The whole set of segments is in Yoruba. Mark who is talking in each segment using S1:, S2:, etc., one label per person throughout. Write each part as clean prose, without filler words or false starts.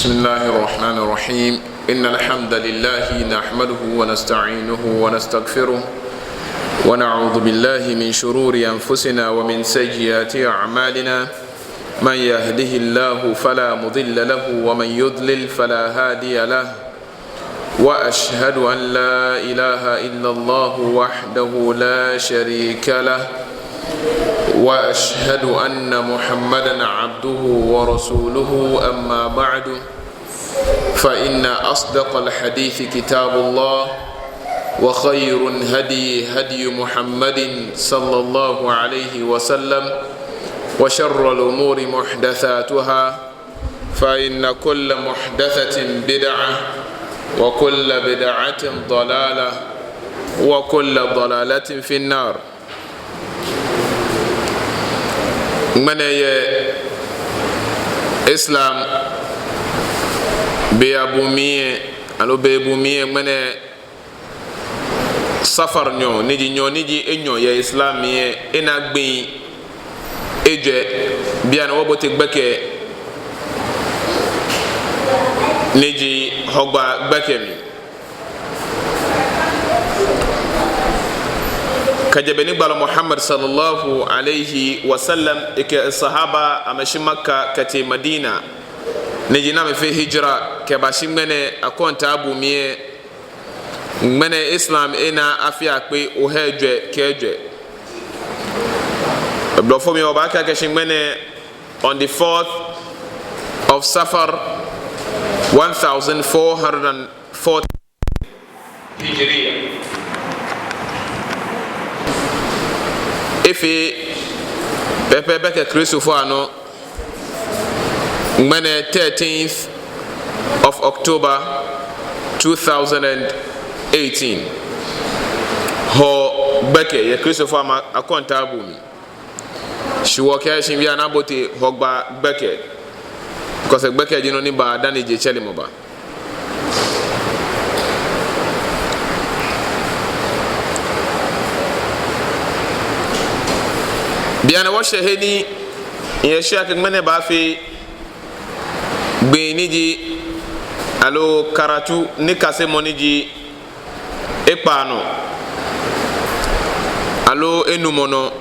S1: بسم الله الرحمن الرحيم إن الحمد لله نحمده ونستعينه ونستغفره ونعوذ بالله من شرور أنفسنا ومن سيئات أعمالنا من يهده الله فلا مضل له ومن يضلل فلا هادي له وأشهد أن لا إله إلا الله وحده لا شريك له وأشهد أن محمدا عبده ورسوله أما بعد فإن أصدق الحديث كتاب الله وخير هدي محمد صلى الله عليه وسلم وشر الأمور محدثاتها فإن كل محدثة بدعة وكل بدعة ضلالة وكل ضلالة في النار. من إسلام بيابومي ألو بيابومي من سفر نيجي إنيو يا إسلامي إنك بي إجي بيان وبوتك بكي نيجي هوبا بكي كجبني بال محمد صلى الله عليه وسلم إك الصحابة أمشي مكة كتي مدينة نجي نام في هجرة كباشي من أكون تابو مية من إسلام إنا أفياك بي وهجة كجة بلوفومي وباكا كشي من on the 4th of Safar 1440 هجرية ifi pepe beke Christopher ano mene 13th of October 2018 ho beke ye Christopher ma akonta abumi shiwoke shimbi anabote hogba beke because beke jino ni ba dani je chele mo ba biana wa sheheni ya shaka mene ba fi beniji alo karatu ni kase moniji epano alo enumono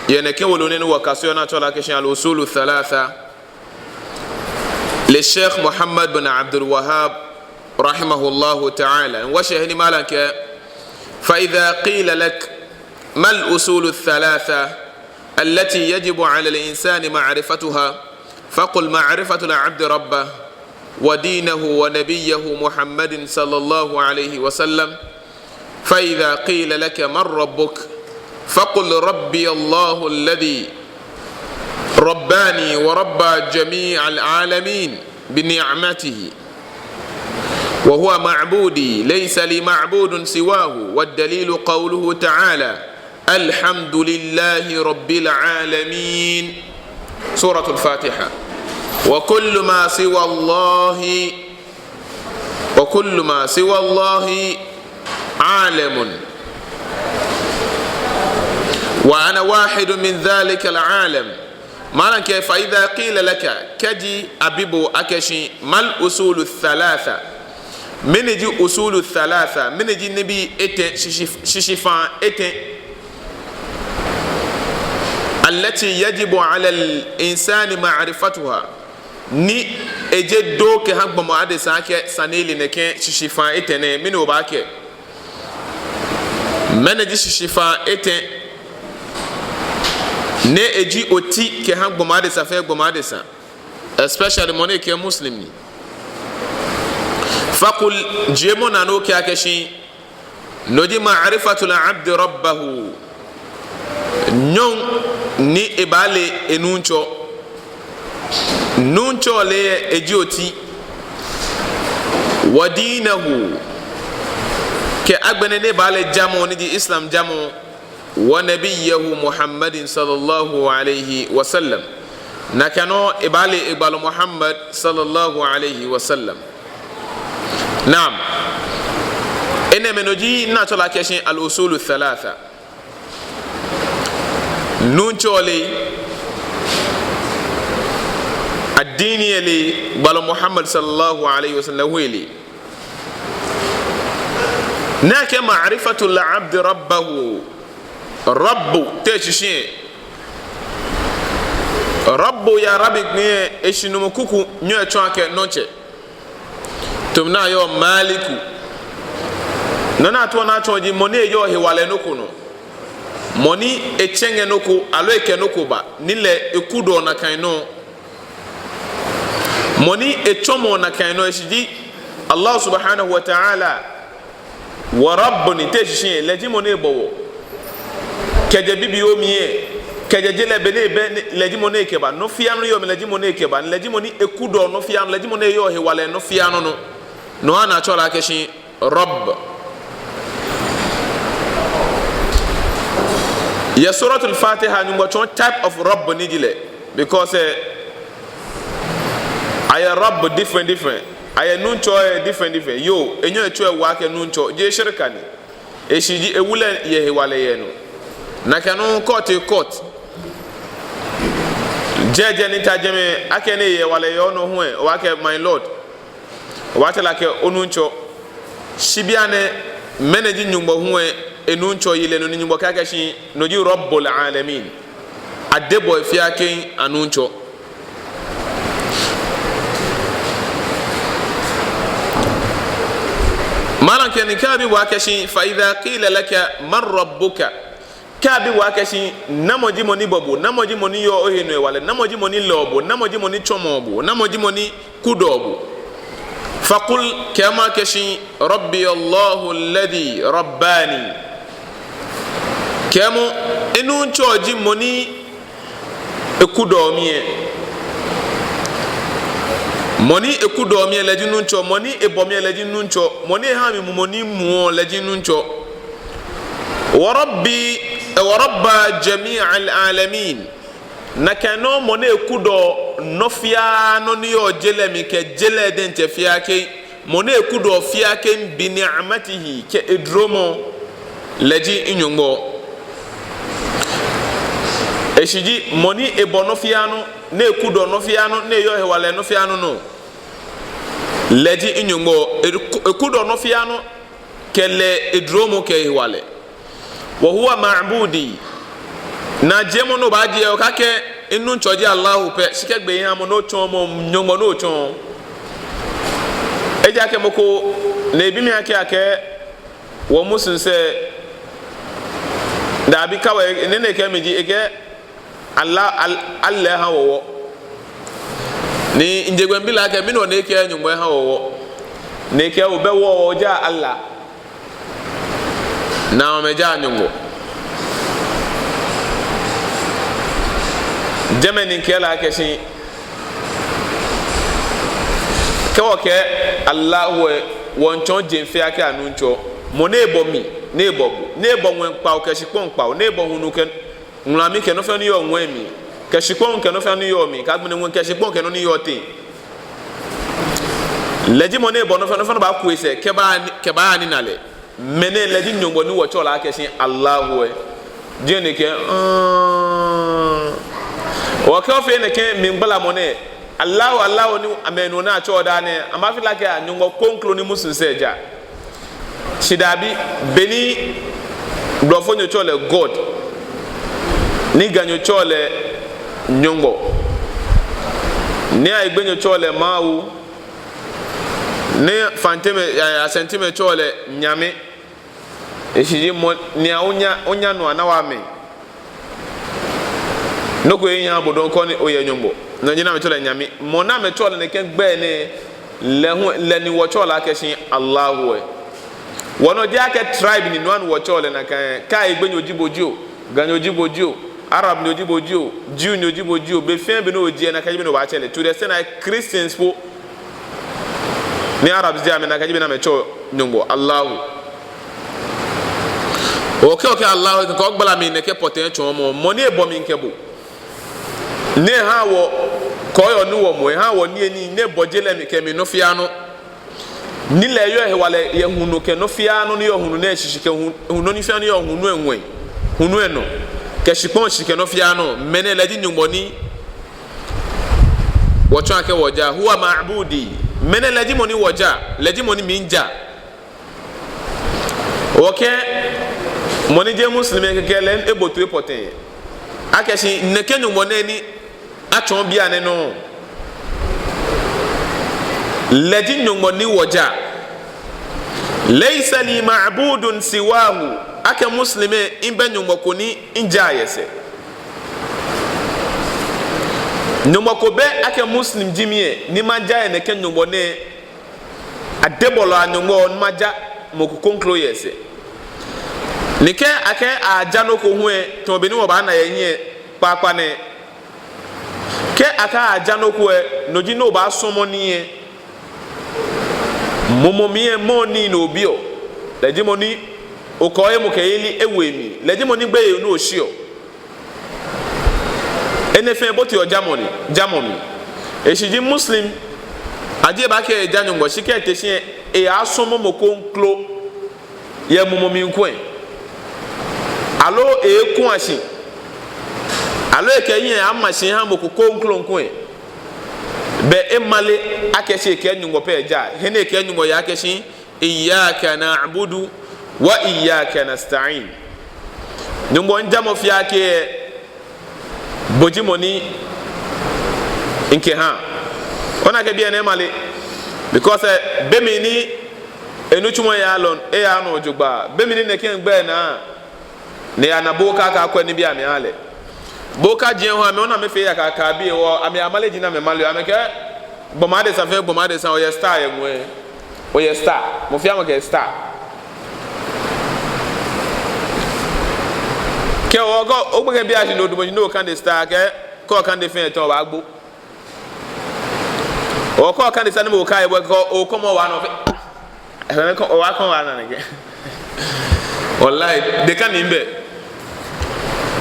S1: yene ke wolone ni wakasio na tola keshan al usul thalatha للشيخ محمد بن عبد الوهاب رحمه الله تعالى وشهني مالك فإذا قيل لك ما الأصول الثلاثة التي يجب على الإنسان معرفتها فقل معرفة العبد ربه ودينه ونبيه محمد صلى الله عليه وسلم فإذا قيل لك من ربك فقل ربي الله الذي رباني وربى جميع العالمين بنعمته وهو معبودي ليس لي معبود سواه والدليل قوله تعالى الحمد لله رب العالمين سورة الفاتحة وكل ما سوى الله عالم وأنا واحد من ذلك العالم مالك فإذا قيل لك كجي أبيبو أكشي ما الأصول الثلاثة من يجي أصول الثلاثة من يجي نبي إتن ششفان إتن التي يجب على الإنسان معرفتها ni eje doke hagba mo ade sake saneli neke shishifa etene mini obake meneji shishifa eten ne eji oti ke hagba mo ade safe gba mo ade sa especially money ke muslim ni faqul jemo nano ke akeshi noji ma'rifatul abd rabbahu nyon ni ibale enuncho nuncho le ejioti wadinahu ke agbene ne bale jamo ni di islam jamo wa nabiyahu muhammadin sallallahu alayhi wa sallam nakano ibale muhammad sallallahu alayhi wa sallam naam ene menoji na tola keshin al usul thalatha nuncho le الديني يلي بل محمد صلى الله عليه وسلم ويلي ناك معرفة العبد ربه رب تششين رب يا ربي ني اشنو مكوكو نيو تشانك نوتشي تمنا يو مالكو nana to na chonji moni yo hiwale nokuno moni echenge noku alo eke noku ba nile ekudo na kaino moni echomo na kaino eshiji Allah subhanahu wa ta'ala wa rabbuni teshin leji moni bowo keje bibi o miye keje jele bene be leji moni keba no fianu yo leji moni keba leji moni ekudo no fianu leji moni yo hiwale no fianu no ana chola keshin rabb ya suratul fatiha nyumba chon type of rabb nijile because aya rabb different aya nuncho different yo enyo echo wake nuncho je shirka ni eshiji ewule ye hiwale yenu na kanu court jeje ni tajeme akene ye wale yono huwe wake my lord wate lake onuncho shibiane meneji nyumba huwe enuncho yile no nyumba kaka shi noji rabbul alamin adebo fiake anuncho malan ken kabi wakashi fa idha qila laka man rabbuka kabi wakashi namoji moni bobu namoji moni yo ohinwe wale namoji moni lobo namoji moni chomobu namoji moni kudobu faqul kama kashi rabbi allah alladhi rabbani kemu enuncho ji moni ekudomie moni ekudomie leji nuncho moni ebomie leji nuncho moni hami moni muo leji nuncho wa rabba jami'al alamin nakano moni ekudo nofia no niyo jele mi ke jele dente fiake moni ekudo fiake bi ni'matihi ke edromo leji inyungo eshiji moni ebono fiano ne kudo no fiano ne yo hewale no fiano no leji inyungo kudo no fiano kele edromo ke hewale wa huwa ma'budi na jemo no baji e okake inu nchoji Allah pe sikegbe yan mo no chomo nyongo no chon eja ke moko na ebi mi ake wo musun se da bi kawe ne ke meji ege Allah ha wo ni injegwe mbila ke mino ne ke nyumwe ha wo ne ke wo be wo ja Allah na me ja nyungo jemeni ke la ke shi ke wo ke Allah wo nchon jemfe ake anuncho mo ne bomi ne bobu ne bonwen pa o ke shi pon pa o ne bohunu ke ngulami ke no fe ni yo nwemi ke shikon ke no fe ni yo mi ka gbene won ke shikon ke no ni yo tin leji mo ne bo no fe no ba ku ese ke ba ni nale mene leji nyombo ni wo chola ke sin Allah we je ne ke o ke o fe ne ke mi ngbala mo ne Allah ni amenu na choda ne ama fi la ke nyombo konklo ni musun seja shidabi beni blofo nyo chole god ni ganyo chole nyongo ni aigbenyo chole mawu ni fanteme asentime chole nyame eshiji mo ni onya no anawame noko yin abodon ko ni oye nyombo no nyina me chole nyame mo na me chole ne ken gbe ne le ni wo chole akeshin Allah we wono dia ke tribe ni no an wo chole na ka aigbenyo jibojo ganyo jibojo Arab no jibojo Jew no jibojo be fien be no oji na kajibe no ba chele to the say na Christians po ni Arabs dia me na kajibe na me cho nyongo Allah okay Allah ko gbala mi ne ke poten cho mo ni ebo mi nkebo ne ha wo ko yo ni wo mo ha wo ni eni ne bojele mi ke mi no fia no ni le yo he wale ye hunu ke no fia no ni yo hunu na shishike hunu ni fia no yo hunu enwe hunu eno ke shipon shike no fia no mene ladi nyumboni wotwa ke woja huwa ma'budi mene lajimoni woja lajimoni minja oke moni je muslime ke len ebotu epoten akeshi nekenu moneni atwon bia ne no lajin moni woja laysa li ma'budun siwahu ake muslime imbe nyumokoni inja yese numokobe ake muslim jimie ni maja ne ken numone adebolo anumo maja mokukonklo yese nike ake ajano ko hue to beni wo ba na yenye papa ne ke aka ajano ko noji no ba somo nie momomie moni no bio lejimoni okoye mukeyeli ewemi lejimoni gbe no osio enefe boti o jamomi eshiji muslim aje ba ke janyo shike tesin e asomo mokonklo ye momomi nkwen alo e kun asin alo e keyin amasin ha mokonklo nkwen be emale akese ke nyungo pe ja hene ke nyungo ya kesin iyyaka na'budu wa iyyaka nasta'in nyungo njamo fiake bojimoni inke ha ona ke bia na emale because bemini enuchumo ya lon e ya no jugba bemini ne ken gbe na ne anaboka ka kwa ni bia me ale boka je ho ame ona me fe ya ka bi wo ame amale jina me male ame ke bomade sa fe bomade sa o ye star ye nwe o ye star mo fi am ke star ke o go o gbe bia shi no do mo no kan de star ke ko kan de fe to ba gbo o ko kan de sa mo kai bo ko o ko mo wa no fe ko o wa kan wa na ne ke wallahi de kan imbe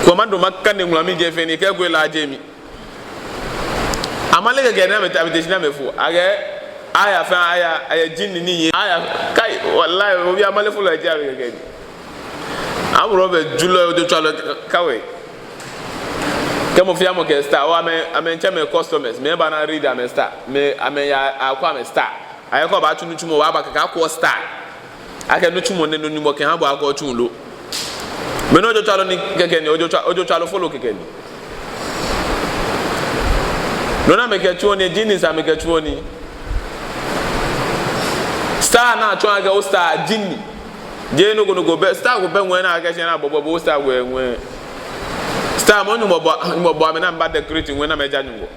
S1: komando makka ne ngulami je fe ni ke go la je mi amale ke na me tabiteshina me fu age aya fa aya jinni ni aya kai wallahi o bi amale fu la je age ke amuro be julo do chalo kawe kemo fi amo ke star o ame nche customers me ba na read am star me ame ya akwa me star aye ko ba tunu chumo wa ba ka ko star ake no chumo ne no nimo ke ha bo akwa chulo me no do chalo ni keke ni ojo chalo follow keke ni no na me ke chuo ni jini sa me ke chuo ni star na chuo aga o star jini je no go be star go be nwen na aka na bobo star go enwe star mo nyumbo ame na mba decorating nwen na meja nyumbo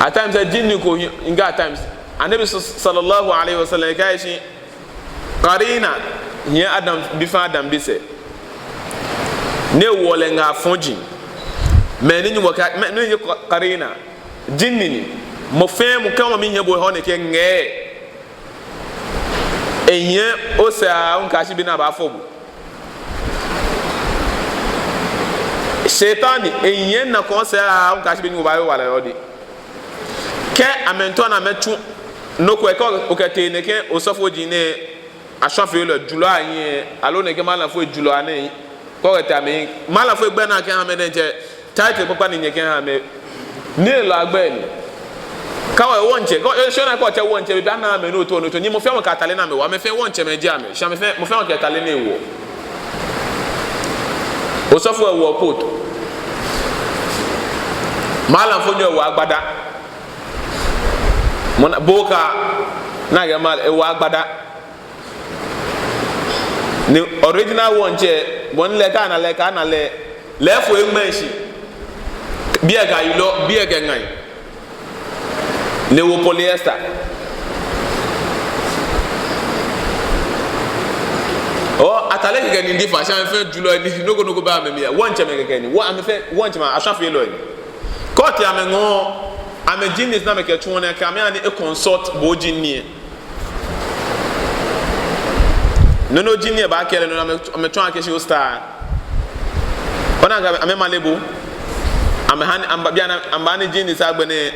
S1: at times a jinni ko inga at times anabi sallallahu alaihi wasallam kai shi qarina hiya adam bifa adam bise ne wole nga fonji me ni nyumbo ka ne qarina jinni ni mo fe mo kama mi hebo ho ne ke nge enye osa unkashi bi na ba fobu shetani enye na ko sa unkashi bi ni ba yo wala yodi ke amento na metu noko e ko okete ne ke osofo jine asofo le julo ayin alo ne ke mala fo julo ane ko reta me mala fo gbe na ke ha me denje title papa ni nye ke ha me ni lo agbe ni kawa wonche ko shona ko che wonche bi na me no to ni mo fe mo ka tale na me wa me fe wonche me dia me sha me fe mo fe mo ka tale ni wo o so fo wo pot mala fo nyo wa agbada mona boka na ga mal e wa agbada ni original wonche bon le ka na le fo e menshi bi e ga ilo bi e ga ngai le wo polyester o atale ke ni ndi fa sha fe julo ni nogo ba me ya wonche me ke ni wo am fe wonche ma asha fe lo ni court ya me ngo am genius na me ke twon na ka me ani e consult bo genie no genie ba kele no me twon ke shi star ona ga am ma lebu am han am bia na am ba ni genius agbene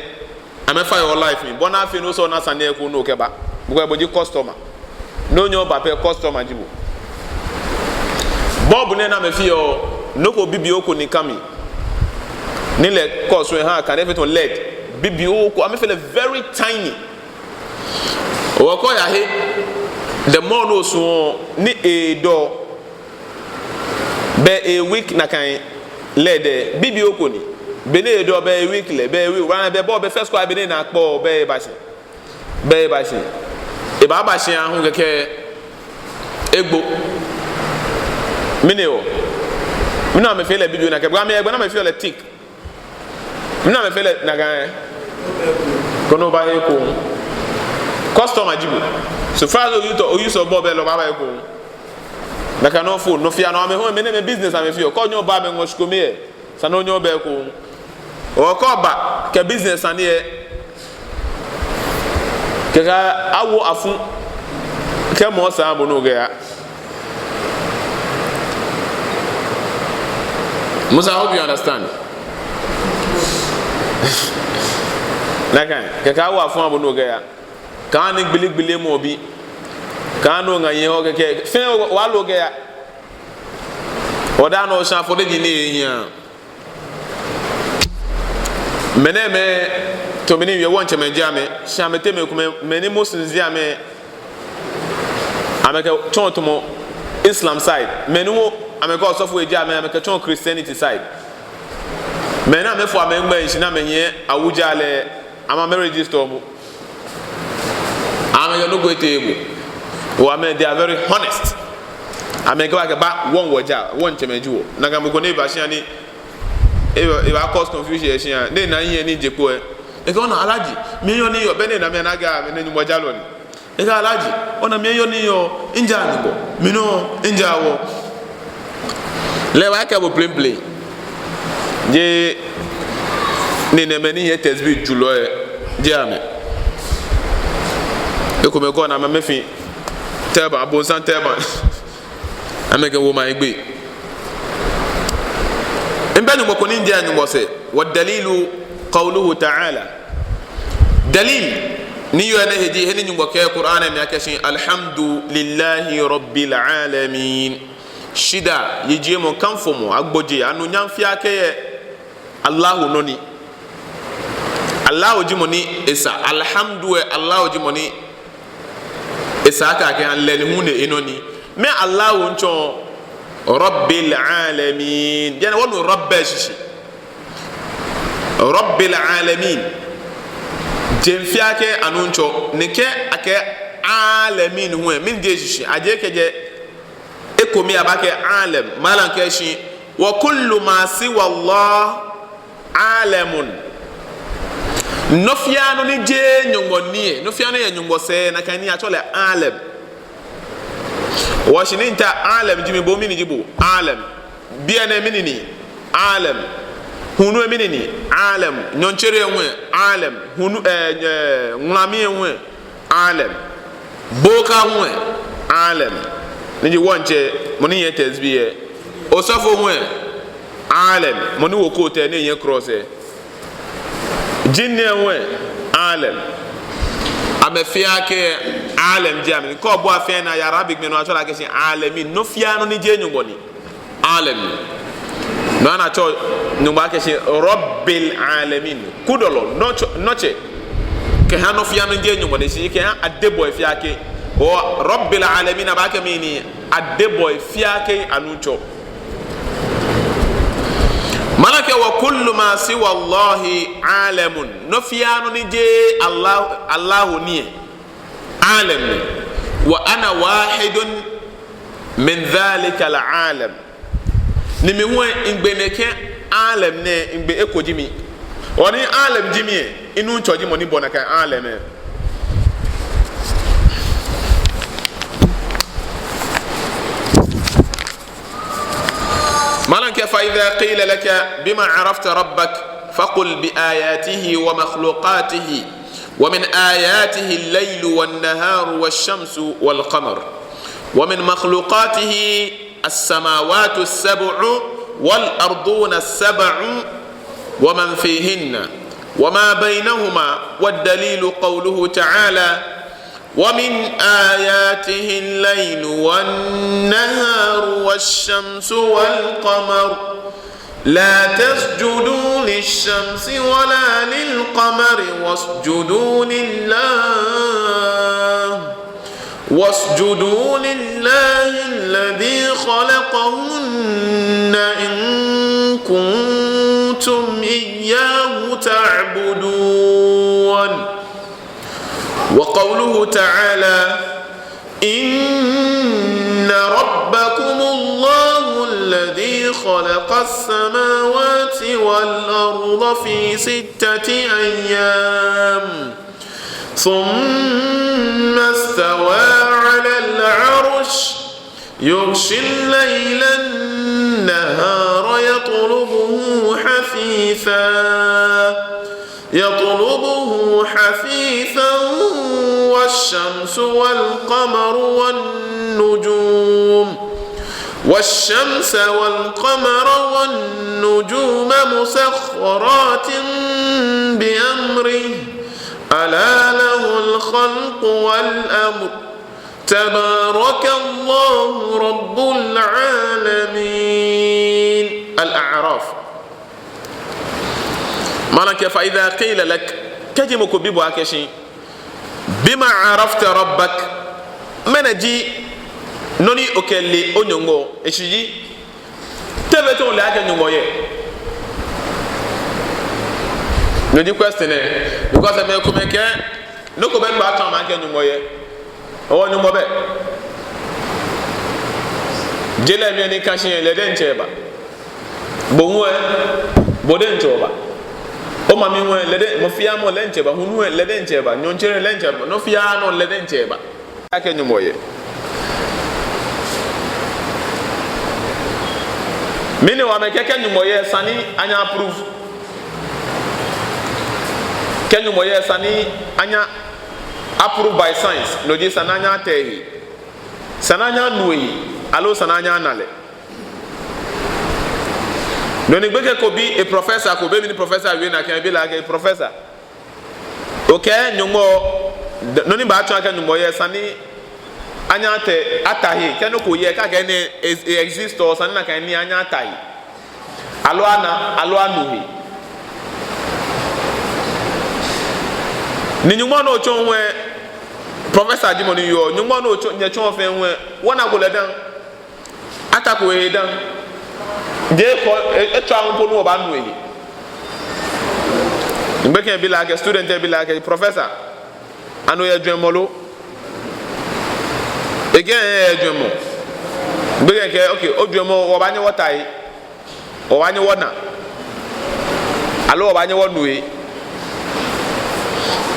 S1: I'm for your life. Bona fi no so na sane ko no keba. Buko boji customer. No nyo ba pe customer jibo. Bob ne na me fi o no ko bibi o ko ni kami. Ni le course we ha kan everything led bibi o ko amefele very tiny o ko ya he the more no so ni e do be a week na kan lede bibi o ko ni be ne do be a week le be we wan be bo be first ko be ne na akpo be ba shi e ba shi ahun keke egbo mini o mina me feel bibi na ke bra me egbo na me feel tick mina me feel na gan kono ba he ko customer jibu so far you use of bob lo ba ba ko na ka no phone no fia no me ho me ne business am fio ko nyo ba me ngo shiko me sa no nyo ba ko o ko ba ke business an e ke ga awo afu ke mo sa mo no ga ya Musa, I hope you understand. Nakan ke ka awo afu abo no ga ya kan ni gbili mo bi kan no nga yen o ke fe wa lo ga ya oda no sha fo de ni hia meneme to meni we won cheme jame sha mete me kuma meni musinzi ame ameka chontomo Islam side meni wo ameka osofo ejame ameka chon Christianity side mena me fo amengba nshina menye awujale ama register mu ameka no go table o ame they are very honest ameka wa ba won woja won cheme juwo na ga mko ne ba shia ni e ba cause confusion shia ne na yin ni jepo e ka ona alaji me yo ni yo be ne na me na ga me ni woja lo ni e ka alaji ona me yo ni yo inja ni bo me no inja wo le wa ka bo play je ni ne me ni ye tesbi julo e je ame e ko me ko na me fi teba bon san teba ameke wo ma igbe mbenu mo ko ni ndia ni mo se wa dalilu qawluhu ta'ala dalil ni yo na heji heni nyumbo ke qur'ana mi akashi alhamdulillahi rabbil alamin shida yeje mo kanfo mo agboje anu nyamfia ke allah noni allah jimoni isa alhamdu allah jimoni isa ka ke an len hune enoni me allah woncho rabbil alamin yana wonu rabbashi rabbil alamin jemfia ke anuncho nike ake alamin huwe min jeshi aje keje ekomi abake alam malan keshi wa kullu ma siwa allah alamun nofiano ni je nyongo nie nofiano ya nyongo se na kani atole alam wa shininta alam jimi bo mini jibu alam biana minini alam hunu minini alam nyonchere enwe alam hunu ngulami enwe alam boka enwe alam niji wonche moni ye tesbiye osafo enwe alam moni wokote ne ye cross jinne enwe alam amefia ke alam jami ko bo afia na arabic me no atola ke alamin no fia no ni je nyongoni alamin no na to nyumba ke rabbil alamin kudolo noche ke hano fia no je nyongoni si ke adebo fia ke o rabbil alamin ba ke mini adebo fia ke anucho malaka wa kullu ma siwa allah alamun no fia no ni je allah ni alam wa ana wahidun min dhalika alalam ni me ho ingbeneke alam ne ingbe ekojimi oni alam jimi inu choji moni bonaka alam مالك فإذا قيل لك بما عرفت ربك فقل بآياته ومخلوقاته ومن آياته الليل والنهار والشمس والقمر ومن مخلوقاته السماوات السبع والأرضون السبع ومن فيهن وما بينهما والدليل قوله تعالى ومن آياته الليل والنهار والشمس والقمر لا تسجدوا للشمس ولا للقمر واسجدوا لله الذي خلقهن إن كنتم إياه تعبدون. وقوله تعالى إن ربكم الله الذي خلق السماوات والأرض في 6 أيام ثم استوى على العرش يغشي الليل النهار يطلبه حثيثا والشمس والقمر والنجوم مسخرات بأمره ألا له الخلق والأمر تبارك الله رب العالمين. الأعراف. مالك فإذا قيل لك كجمك ببواكشي بما عرفت ربك من جي نوني أكلي أنيونغو إشجي تبتون لك نيونغو نجي question because me ko meke no ko ben ba tan ma ke nyumo ye o nyumo be jele mi ni kashin le den cheba bo nwe bo den choba o ma mi nwe le den mo fia mo le cheba hunu le den cheba nyon chere le cheba no fia no le den cheba ke nyumo ye mini wa me ke nyumo ye sani anya approve kenyu moye sani anya approved by science no je sananya tehi sananya nuyi alo sananya nale no ni gbege ko bi a professor ko be ni professor we na kan bi la ke professor okay nyumo no ni ba twa kan moye sani anya te atahi kenu ko ye ka ke ne exist or sanna kan ni anya atahi alo anuhi ni nyuma no chonwe professor Jimoni yo nyuma no nye chon fe nwe wona go ledan atako e dan de ko etwa npo no ba no e mbeke bi la ke student bi la ke professor anu ye dwemolo again ye dwemo mbeke ke okay odwemo wo ba nye wotai o wa nye wona alo wo ba nye wonu e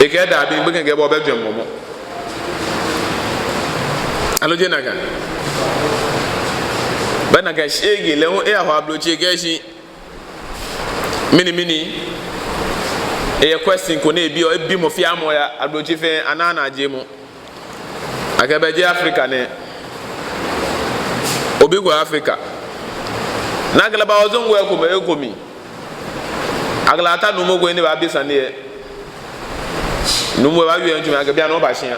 S1: eke da bi mbeke ke bo be dwemo alo je naga bana ga shege le e aho ablochi ke shi mini e question ko na ebi mo fi amo ya ablochi fe anana je mo akabe je Africa ne obi go Africa na glaba ozongo e ko me ekomi agla ata no mo go ni ba bisa ne no mo ba wi antu aga bia no ba hia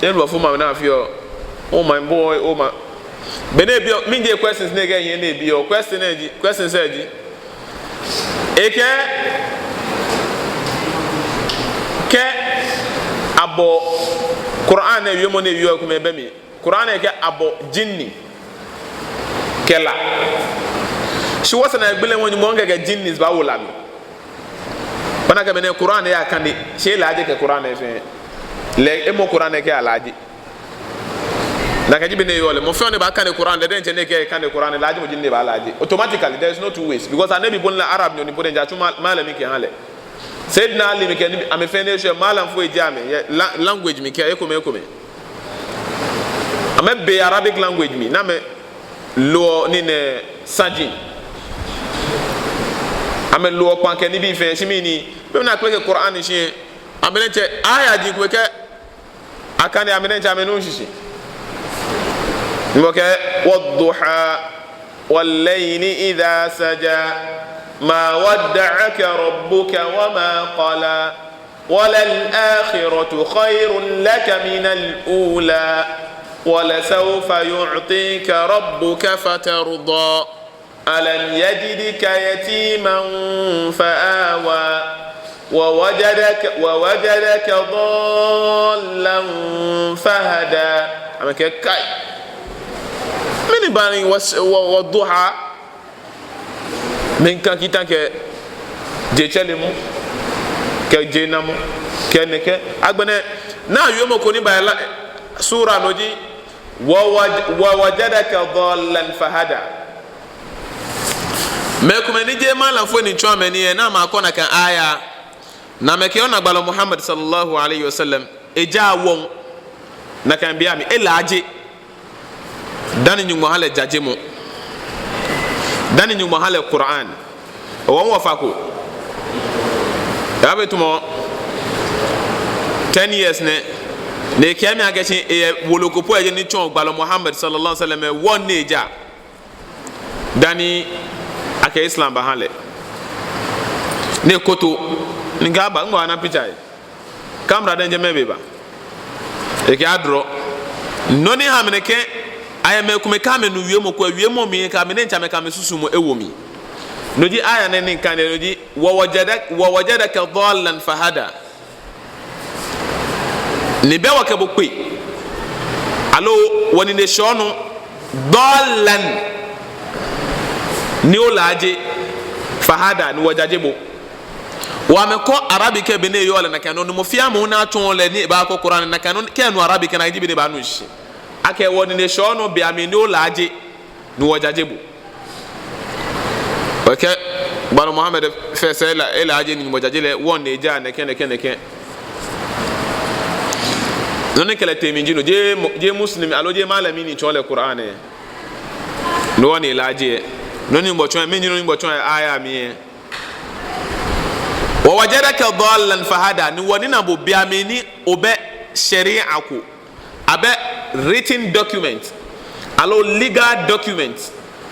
S1: e lo fo ma na afio oh my boy oh my bene bi mi nge questions na ga yen na bi o questions eji eke ke abo Quran na wi mo na wi ko me be mi Quran eke abo jinni kela shi wasa na gbele woni mo nga jinnis ba wala mi bana ka bene Quran ya kandi she laaje ke Quran e fe le e mo Quran eke alaaje na ka jibine yole mo fe ne ba kan Quran de den che ne ke kan Quran laaje mo jinni ba alaaje automatically there is no two ways because anabi bon la arab ni boden ja tuma malami ke hale sayyidina ali mi ke am fe ne she malam fo e jame language mi ke e ko me am be arabic language mi na me lo ni ne sajin ame lo kwa ke ni bi fe shimi ni be na kleke Quran shi amene che aya ji ko ke akane amene che amene shi ngoke wadduha wal layli idha saja ma wadda'aka rabbuka wama qala walal akhiratu khairun laka minal ula wala sawfa yu'tika rabbuka fatarda ألم يجدك يتيما فآوى ووجدك ضالا فهدى أما كاي من باني والضحى من كان كتاك جيشلمو كجينامو كنك أغبنا نا يوم كوني بالا سورة نوجي ووجدك ضالا فهدى mekuma ni je mala fo ni chome ni na ma kona kan aya na mekiona gbalo Muhammad sallallahu alaihi wasallam eja won na kan biya mi elaje dani nyu mo hale jaje mo dani nyu mo hale Qur'an won wa fako yabe tumo 10 years ne kiami agachi e woloko po eje ni chon gbalo Muhammad sallallahu alaihi wasallam won ne ja dani ake Islam bahale ne koto nga ba ngwa na picture camera denje mebe ba e ke adro noni ha meneke aya me kuma ka me no wiemo kwa wiemo mi ka me ncha me ka me susu mo ewo mi noji aya ne nin kan noji wa wajadaka dhallan fahada ni be wa ke bokwe alo woni ne shono dhallan ni olaje fahada ni wajajebo wa me ko arabic be ne yo la na kanu mo fiamu na tun le ni ba ko Qur'an na kanu ke no arabic na jibi ne ba no shi ake woni ne shono bi ami ni olaje ni wajajebo okay bano Muhammad fesela elaje ni wajajele won ne ja na ken non kala temi jino je muslim alo je malami ni chole Qur'an no woni elaje noni mbochwa menyi noni mbochwa aya mi wa wajadaka dhallan fahada ni woni na bo biameni obe sharia ko abe written document alo legal document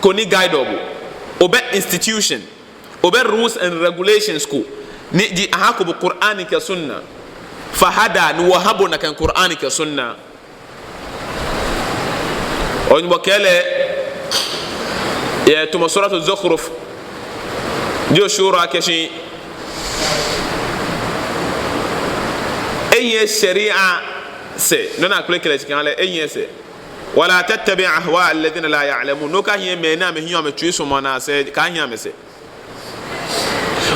S1: koni guide obe institution obe rules and regulations ko ni di ahako bo Qur'ani ka sunna fahada ni wahabo na kan Qur'ani ka sunna on bokele ya tuma suratu Zukhruf jo shura keshi eye sharia se nona kulekele tikale eye se wala tattabi ahwa alladhina la ya'lamun no ka hiye mena me hiyo me tuiso mona se ka hiya me se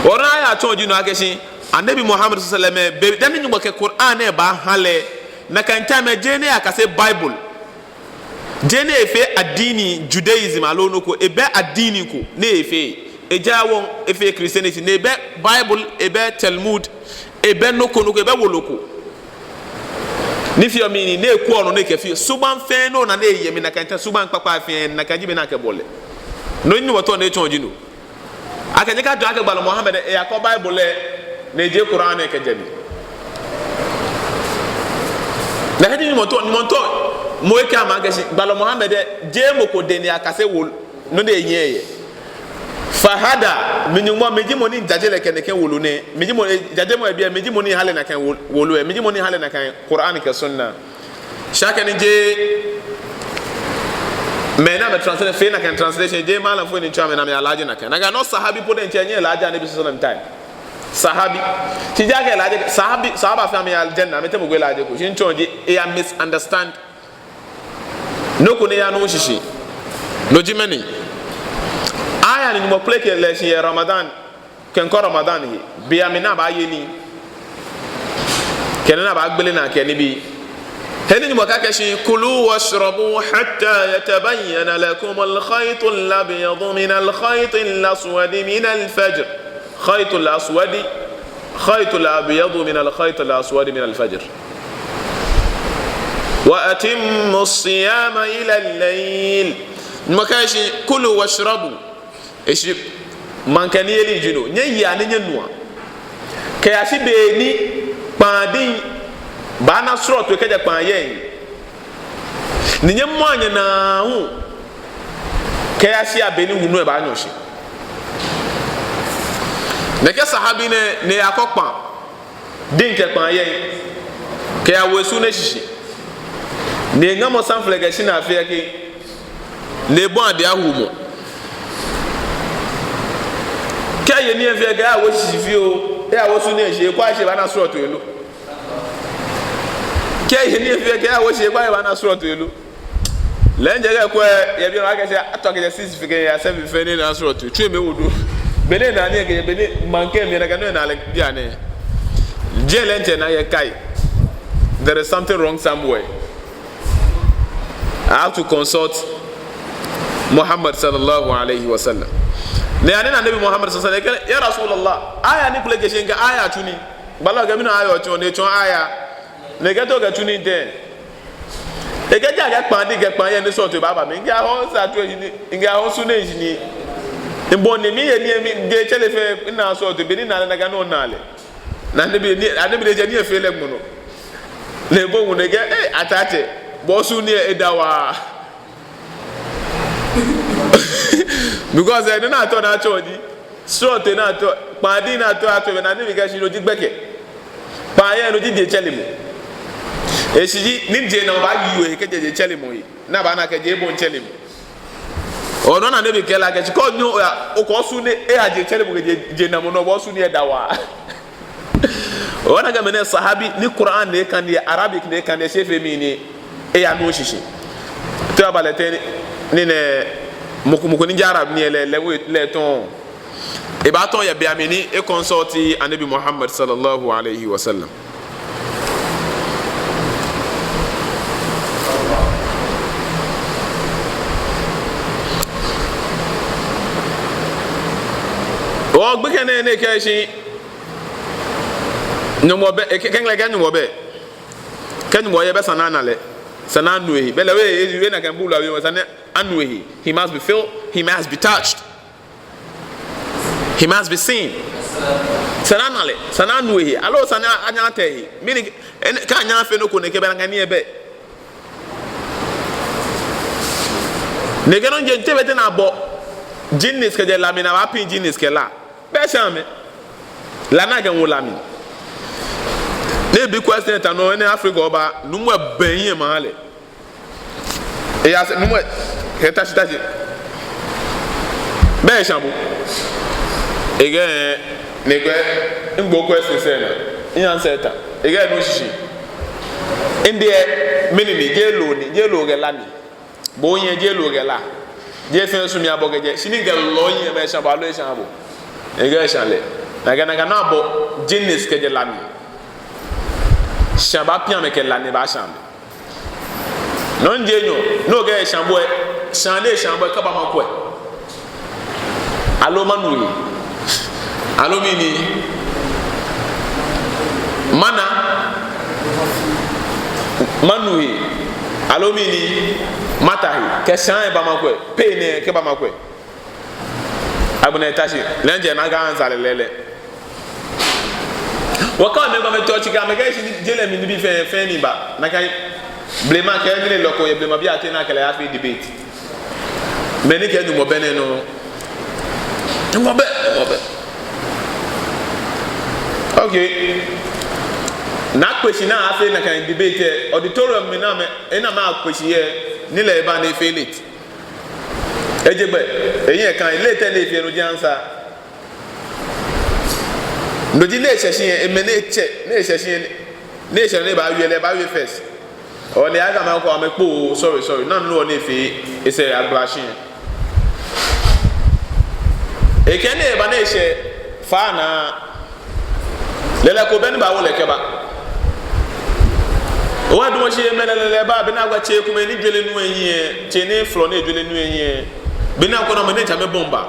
S1: ora ya tonji no akeshi annabi Muhammad sallallahu alaihi wasallam dan nyumba ke Qur'an e ba hale na kan tame jene akase Bible jene efe adini Judaism alono ko ebe adini ko ne efe ejawon efe Christianity ne ebe Bible ebe Talmud ebe noko ebe woloko ni fi omini ne ku ono ne kefi suban fe no na ne yemi na kanta suban papa fe na kajibe na ke bole no ni woto ne tonji no akaje ka do aka gbalo Muhammad e yakọ Bible ne je Qur'an e ke jemi na hadi ni monto moeke amagashi gbalo Muhammad je moko deni akase wol no de yeye fahada minyumo mejimo ni jajele keneke wolu ne mejimo jajemo e bia mejimo ni hale na kan wolu e mejimo ni hale na kan Qur'an ka sunna shaka ni je mena be translate fe na kan translation je mala fo ni chama na me alaje na kan naga no sahabi po den chenye alaje na bi sallam time sahabi ti jaga alaje sahaba fa me aljanna mete mo gwela alaje ko shin chonje e ya misunderstand no ko ne ya no shishi no jimeni aya ni mo pleke le shi Ramadan ken ko Ramadan hi bi amina ba yeni ken na ba gbele na ken bi heni ni mo ka ke shi kulu washrabu hatta yatabayyana lakum al-khayt al-abyad min al-khayt al-aswad min al-fajr khayt al-aswad khayt al-abyad min al-khayt al-aswad min al-fajr وأتموا الصيام إلى الليل مكاشي كلوا واشربوا إيش من كان يلي جنو نيجي يعني نينوا كياسي بيني بعدين بانا سرط وكذا بعدين نيجي ما يناهو كياسي أبيني هنوه بانيوشي نكى صحابي ne akokpa din ke kpan yen ke awesu na shishi ne ngamo sanflega shi na afia ke ne bon ade ahumo Kaya ni afia ga wo sifio e a wo su ne hye kwa hye ba na soro to elu Kaya ni afia ga wo hye kwa ba na soro to elu lenje ga kwa ye bi na ga hye atoke 6 fige ya 7 fe ni na soro to tue me wodu bene na ne ga bene manke mi na ga no na le dia ne je lenje na ye kai there is something wrong somewhere. I have to consult Muhammad sallallahu alaihi wasallam. Ne ane na nabi Muhammad sallallahu alaihi wasallam ya Rasulullah aya ni kule keshenga aya tuni bala ga mina aya ocho ne chon aya ne ga to ga tuni den e ga ja ga pandi ga pan ye ni so to baba mi ga ho sa to ni ga ho su ne ni mbo ne mi ye ni mi ge chele fe na so to bi ni na ga no na le na nabi ni anabi de je ni e fe le mu no le bo mu ne ga atate bo su ni e dawa because I don't know how to do so te na to padi na to na ni ga shi lo di gbeke pa ye lo di de chele mu e siji ni je na ba yi we ke je chele mu yi na ba na ke je bo chele mu o no na ne bi ke la ke ko nyu o ko su ni e a je chele mu ke je na mu no bo su ni e dawa o na ga mene sahabi ni Quran ne kan ni Arabic ne kan ne shefe mi ni e ya no shishi to abalete ni ne muku ni jarab ni le ton e ba ton ya bi amini e consulti anabi Muhammad sallallahu alaihi wasallam o gbe kene ne ke shi no mo be ken le gan mo be ken mo ye be sanana le sananwe be le we na kan bulu we sanana anwe he must be felt, he must be touched, he must be seen. Sananale sananwe alo sana anyate mini ka anya fe no ko ne ke be na kan ebe ne ke no je tebete na bo jinnis ke de lamina wa pin jinnis ke la be shame la na ga wulami ne bi question ta no ne Africa oba numu benye mahale e ya numu heta shitaji be shamu ege ne gbe ngbo question se na yan seta ege no shishi inde mini ni jelo ge lani bo yen jelo ge la je fe sumi aboge je shini ge lo yen be shamu alo shamu ege shale na ga na bo jinnis ke je lani shamba pia me ke lani ba shambe non jenyo no ge shambo shande shambo ka ba makwe alo manui alo mini mana manui alo mini matahi ke shan ba makwe pe ne ke ba makwe abuna tashi lenje na ga anza lele waka me ba me to chika me ga shi jele mi bi fe ni ba na kai blema ke ni le loko ye blema bi atena kala ya fi debate me ni ke nu mo bene no mo be okay na kwesi na afi na kan debate auditorium me na me ena ma kwesi ye ni le ba na fe late ejegbe eyin kan late le fi enu ji answer ndoji le session emene che le session le session le ba wi first o le aga ma ko amepo sorry na no ne fi ise agbashin e kene ba na se fa na lele ko ben ba wo le ke ba o wa dun se melele ba be na gba che ku me ni dwele nu eyin che ne flo na dwele nu eyin be na ko no me ne cha me bomba